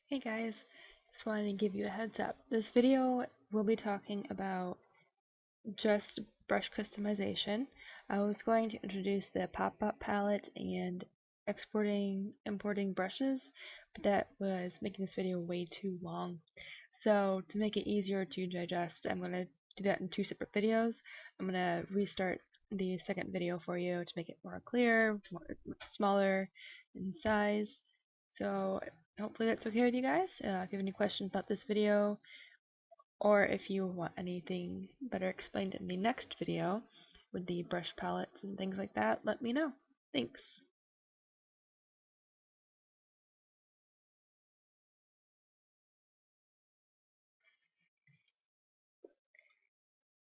Hey guys, just wanted to give you a heads up. This video will be talking about just brush customization. I was going to introduce the pop-up palette and importing brushes, but that was making this video way too long. So to make it easier to digest, I'm going to do that in two separate videos. I'm going to restart the second video for you to make it more clear, smaller in size. So hopefully that's okay with you guys. If you have any questions about this video, or if you want anything better explained in the next video with the brush palettes and things like that, let me know. Thanks.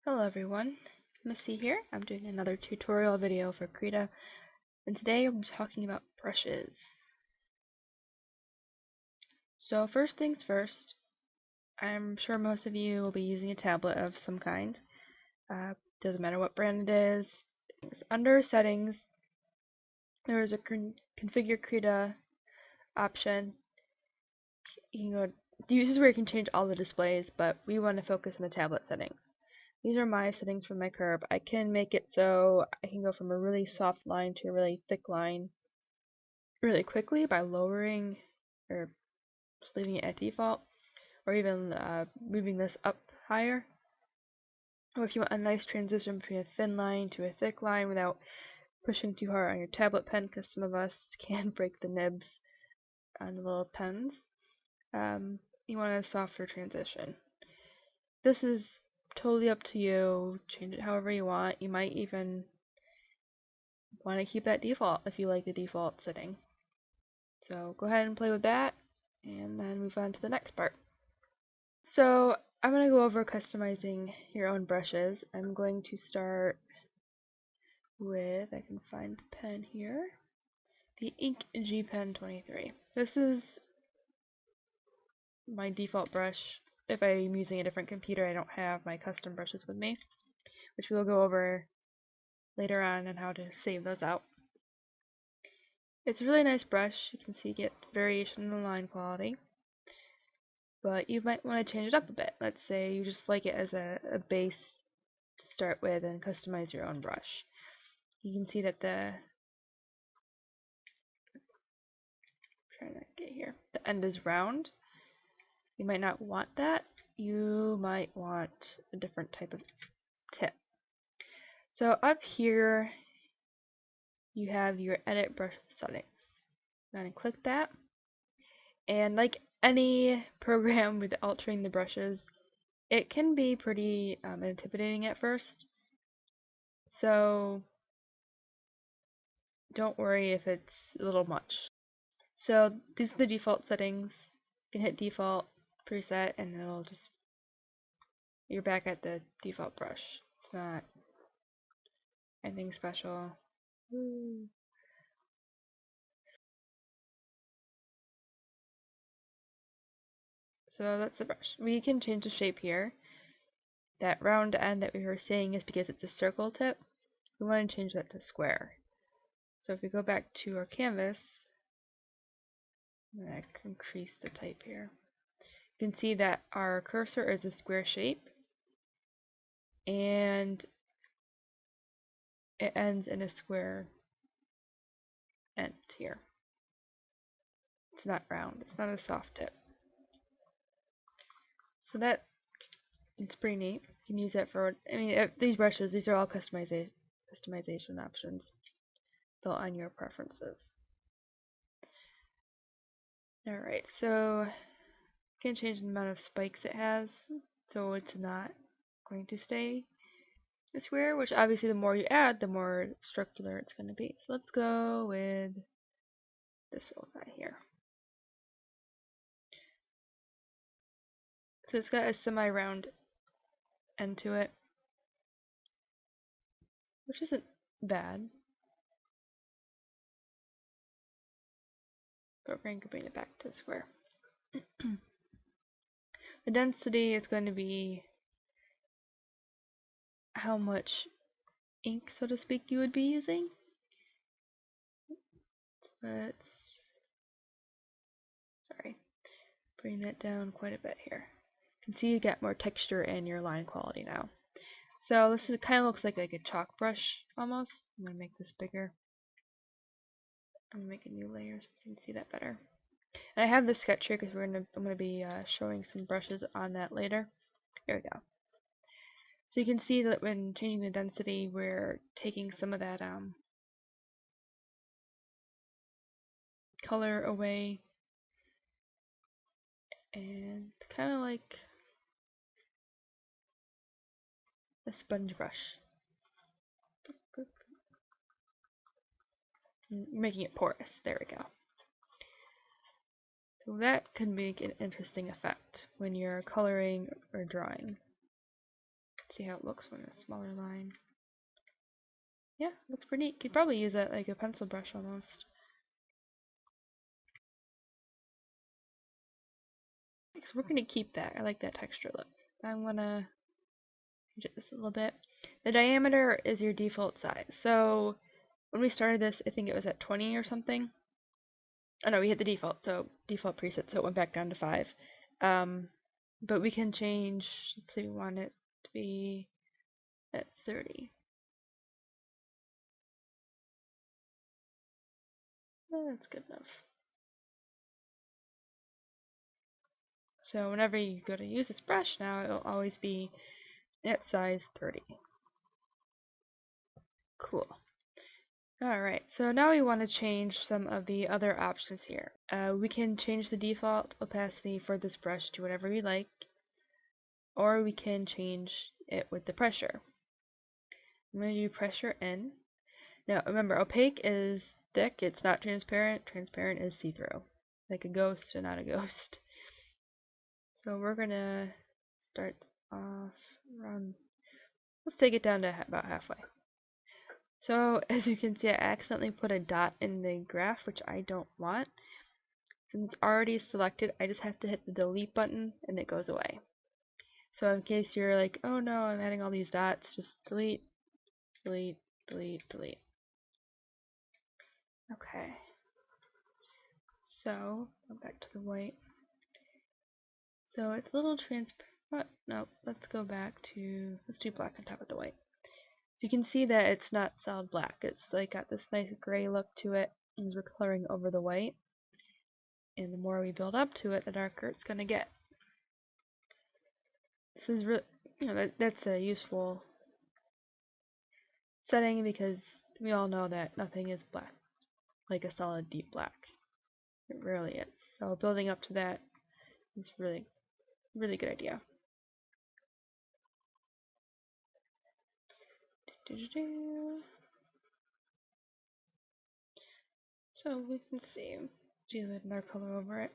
Hello everyone, Missy here. I'm doing another tutorial video for Krita, and today I'm talking about brushes. So first things first, I'm sure most of you will be using a tablet of some kind. Doesn't matter what brand it is. Under settings, there is a configure Krita option. You can go. This is where you can change all the displays, but we want to focus on the tablet settings. These are my settings for my curve. I can make it so I can go from a really soft line to a really thick line really quickly by lowering or just leaving it at default, or even moving this up higher. Or if you want a nice transition between a thin line to a thick line without pushing too hard on your tablet pen, because some of us can break the nibs on the little pens. You want a softer transition. This is totally up to you. Change it however you want. You might even want to keep that default if you like the default setting. So go ahead and play with that, and then move on to the next part. So I'm going to go over customizing your own brushes. I'm going to start with, I can find the pen here, the Ink G Pen 23. This is my default brush. If I'm using a different computer, I don't have my custom brushes with me, which we'll go over later on how to save those out. It's a really nice brush. You can see you get variation in the line quality, but you might want to change it up a bit. Let's say you just like it as a base to start with and customize your own brush. You can see that the end is round. You might not want that. You might want a different type of tip. So up here you have your edit brush settings. I'm going to click that, and like any program with altering the brushes, it can be pretty intimidating at first. So don't worry if it's a little much. So these are the default settings. You can hit default preset and it'll just, you're back at the default brush. It's not anything special. So that's the brush. We can change the shape here. That round end that we were seeing is because it's a circle tip. We want to change that to square. So if we go back to our canvas, I'm going to increase the type here. You can see that our cursor is a square shape, and it ends in a square end here. It's not round, it's not a soft tip. So that, it's pretty neat. You can use that for, these brushes, these are all customization options built on your preferences. Alright, so you can change the amount of spikes it has, so it's not going to stay a square, which obviously the more you add, the more circular it's going to be. So let's go with this little guy here. So it's got a semi-round end to it, which isn't bad. But we're going to bring it back to the square. The density is going to be how much ink, so to speak, you would be using. Bring that down quite a bit here. You can see you get more texture in your line quality now. So this is kind of looks like a chalk brush almost. I'm gonna make this bigger. I'm gonna make a new layer so you can see that better. And I have this sketch here because I'm gonna be showing some brushes on that later. Here we go. So you can see that when changing the density, we're taking some of that color away, and kind of like a sponge brush. Making it porous. There we go. So that can make an interesting effect when you're coloring or drawing. See how it looks when a smaller line. Yeah, looks pretty neat. You could probably use that like a pencil brush almost. So we're gonna keep that. I like that texture look. I'm gonna change it just a little bit. The diameter is your default size. So when we started this, I think it was at 20 or something. Oh no, we hit the default, so default preset, so it went back down to 5. But we can change, let's say we want it to be at 30. That's good enough. So whenever you go to use this brush now, it'll always be at size 30. Cool. Alright, so now we want to change some of the other options here. We can change the default opacity for this brush to whatever we like, or we can change it with the pressure. I'm going to do pressure in. Now remember, opaque is thick, it's not transparent. Transparent is see-through, like a ghost and not a ghost. So we're going to start off around, let's take it down to about halfway. So as you can see, I accidentally put a dot in the graph, which I don't want. Since it's already selected, I just have to hit the delete button and it goes away. So in case you're like, oh no, I'm adding all these dots, just delete, delete, delete, delete. Okay. So, go back to the white. So it's a little transparent. No, let's go back to, let's do black on top of the white. So you can see that it's not solid black. It's like got this nice gray look to it, and we're coloring over the white. And the more we build up to it, the darker it's gonna get. This is really, that's a useful setting because we all know that nothing is black, like a solid deep black. It really is. So building up to that is really, really good idea. So we can see, do another color over it.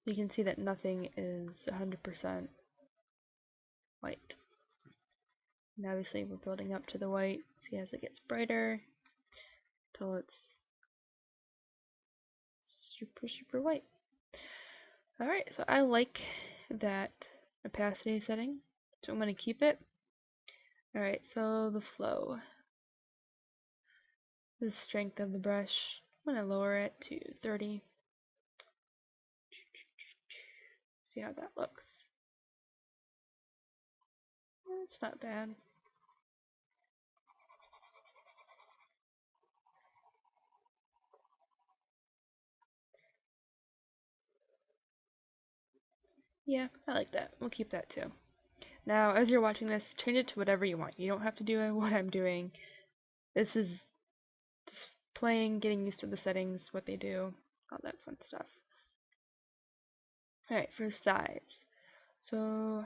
You can see that nothing is 100% white. And obviously we're building up to the white. See, as it gets brighter, until it's super, super white. Alright, so I like that opacity setting, so I'm going to keep it. Alright, so the flow. The strength of the brush, I'm going to lower it to 30. See how that looks. It's not bad. Yeah, I like that. We'll keep that too. Now, as you're watching this, change it to whatever you want. You don't have to do what I'm doing. This is just playing, getting used to the settings, what they do, all that fun stuff. Alright, for size. So,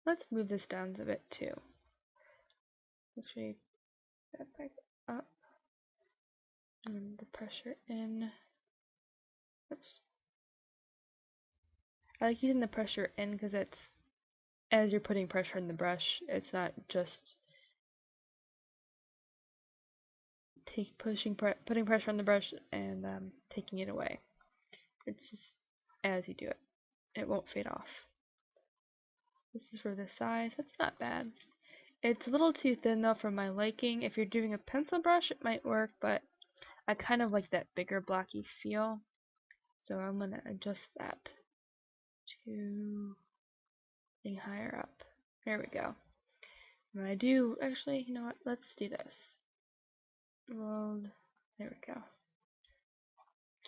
let's move this down a bit too. Actually, that back up. And the pressure in. Oops. I like using the pressure in because it's, as you're putting pressure in the brush, it's not just putting pressure on the brush and taking it away. It's just as you do it. It won't fade off. This is for the size. That's not bad. It's a little too thin though for my liking. If you're doing a pencil brush, it might work, but I kind of like that bigger blocky feel, so I'm going to adjust that to being higher up. There we go. And I do, actually, you know what, let's do this. Load, there we go.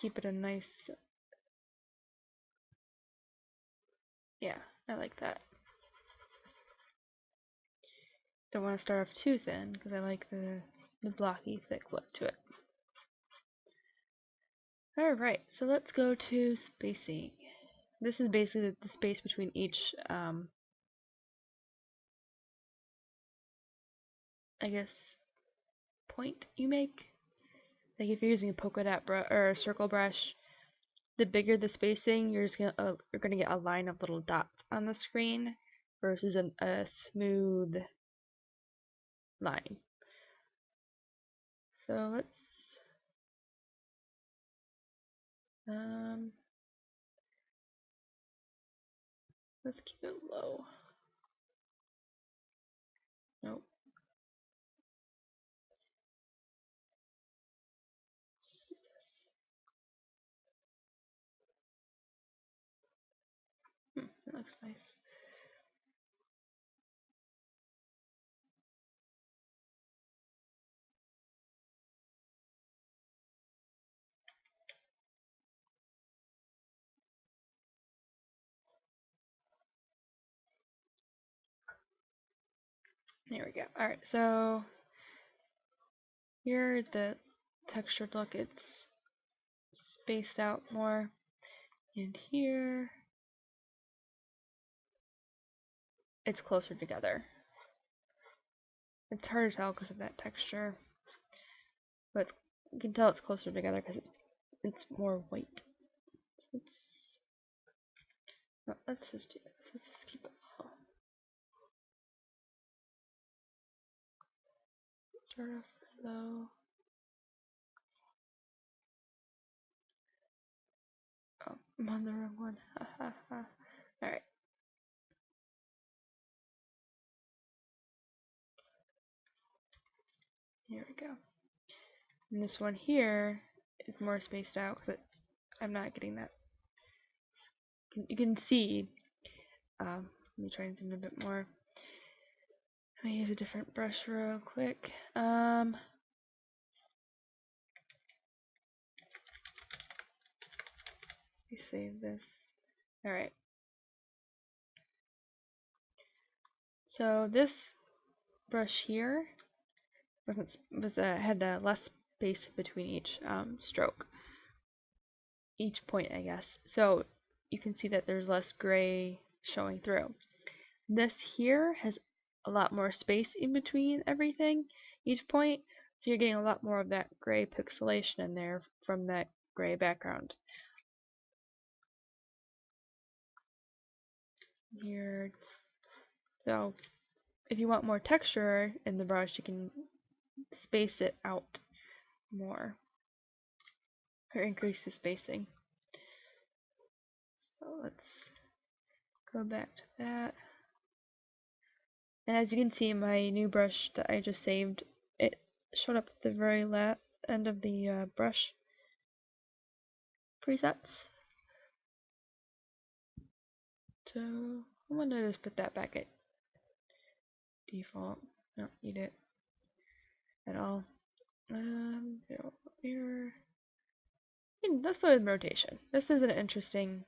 Keep it a nice, yeah, I like that. Don't want to start off too thin, because I like the blocky, thick look to it. Alright, so let's go to spacing. This is basically the space between each, I guess, point you make. Like if you're using a polka dot brush or a circle brush, the bigger the spacing, you're gonna get a line of little dots on the screen versus a smooth line. So let's keep it low. Nope. That looks nice. There we go. Alright, so here the textured look, it's spaced out more. And here it's closer together. It's hard to tell because of that texture, but you can tell it's closer together because it's more white. Let's just do this. Let's just keep it low. Start off low. Oh, I'm on the wrong one. Ha ha ha. Alright. Here we go. And this one here is more spaced out because I'm not getting that. You can see. Let me try and zoom a bit more. Let me use a different brush real quick. Save this. Alright. So this brush here had less space between each stroke. Each point, I guess. So you can see that there's less gray showing through. This here has a lot more space in between everything, each point, so you're getting a lot more of that gray pixelation in there from that gray background. Here, so if you want more texture in the brush, you can space it out more or increase the spacing. So let's go back to that. And as you can see, my new brush that I just saved, it showed up at the very end of the brush presets. So I'm gonna just put that back at default. I don't need it at all. Here. Let's play with rotation. This is an interesting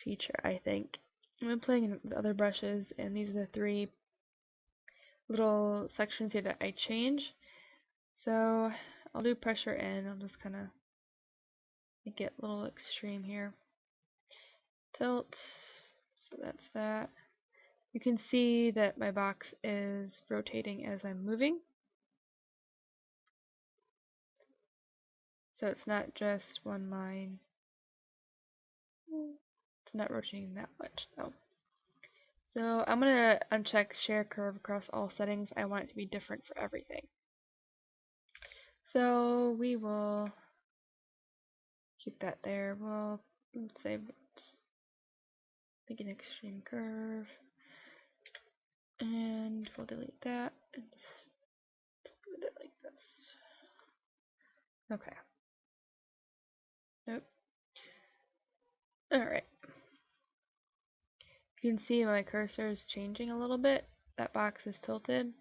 feature, I think. I've been playing with other brushes, and these are the three little sections here that I change. So I'll do pressure in. I'll just kind of make it a little extreme here. Tilt. So that's that. You can see that my box is rotating as I'm moving. So it's not just one line. It's not rotating that much though. So I'm going to uncheck share curve across all settings. I want it to be different for everything. So we will keep that there. We'll say make an extreme curve. And we'll delete that and just put it like this. Okay. Nope. Alright. You can see my cursor is changing a little bit. That box is tilted.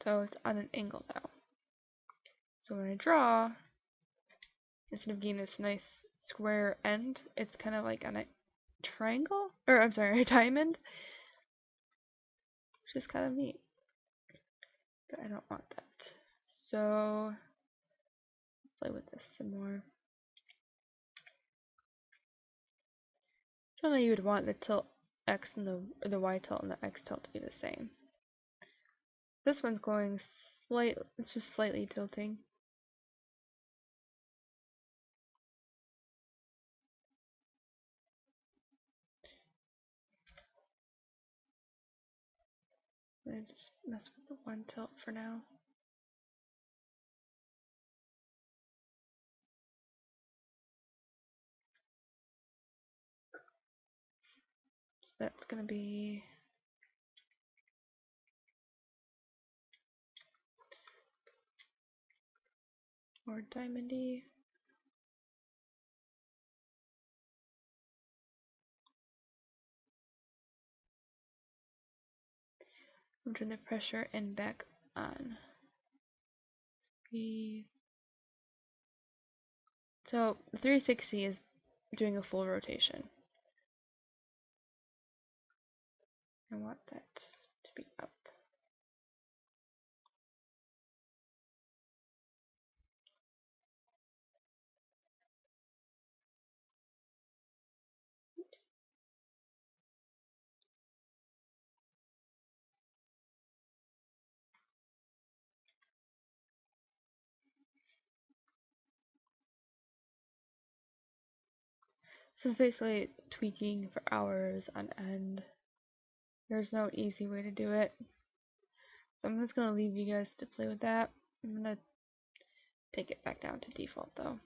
So it's on an angle now. So when I draw, instead of getting this nice square end, it's kind of like on a triangle? Or, I'm sorry, a diamond. Which is kind of neat. But I don't want that. So, let's play with this some more. Generally, you would want the tilt X and the Y tilt and the X tilt to be the same. This one's going it's just slightly tilting. I'm gonna just mess with the one tilt for now. So that's gonna be more diamondy. I'm turning the pressure and back on. So 360 is doing a full rotation. I want that to be up. This is basically tweaking for hours on end. There's no easy way to do it. So I'm just gonna leave you guys to play with that. I'm gonna take it back down to default though.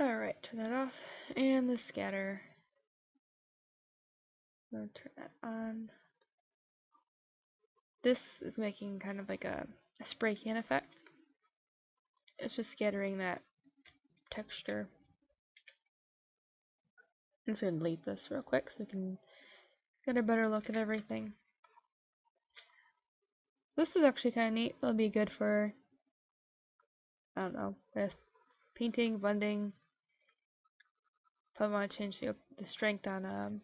Alright, turn that off. And the scatter. I'm gonna turn that on. This is making kind of like a spray can effect. It's just scattering that texture. I'm just gonna delete this real quick so we can get a better look at everything. This is actually kind of neat. It'll be good for, I don't know, painting, blending. Probably want to change the strength on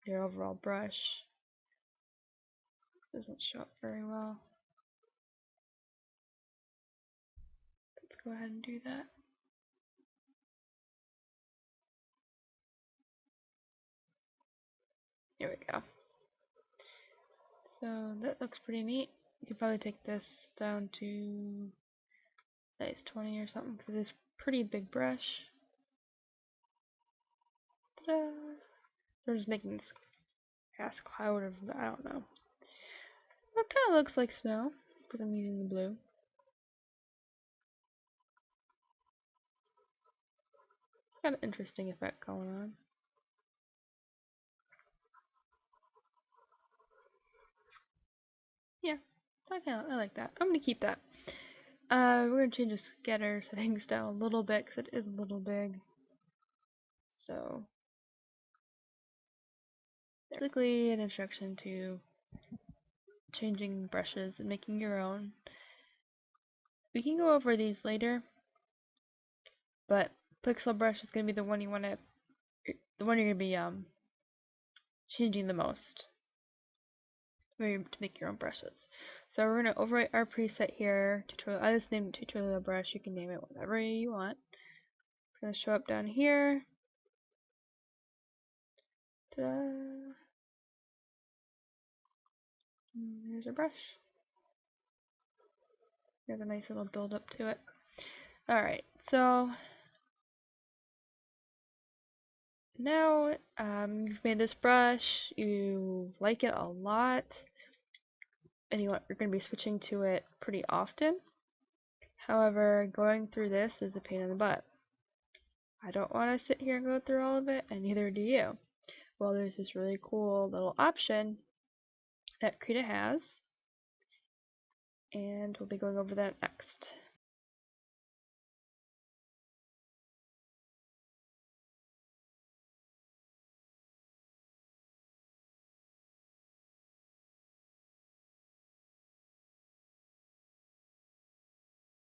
your overall brush. Doesn't show up very well. Let's go ahead and do that. Here we go. So that looks pretty neat. You could probably take this down to size 20 or something because it's a pretty big brush. Ta-da! They're just making this grass cloud of, I don't know. That kind of looks like snow because I'm using the blue. Got an interesting effect going on. Yeah, I like that. I'm gonna keep that. We're gonna change the scatter settings down a little bit because it is a little big. So, basically an introduction to changing brushes and making your own. We can go over these later, but pixel brush is gonna be the one you're gonna be changing the most to make your own brushes. So we're gonna overwrite our preset here. Tutorial. I just named it tutorial brush. You can name it whatever you want. It's gonna show up down here. Ta-da! There's our brush. There's a nice little build up to it. Alright, so now you've made this brush, you like it a lot. and you're going to be switching to it pretty often. However, going through this is a pain in the butt. I don't want to sit here and go through all of it, and neither do you. Well, there's this really cool little option that Krita has, and we'll be going over that next.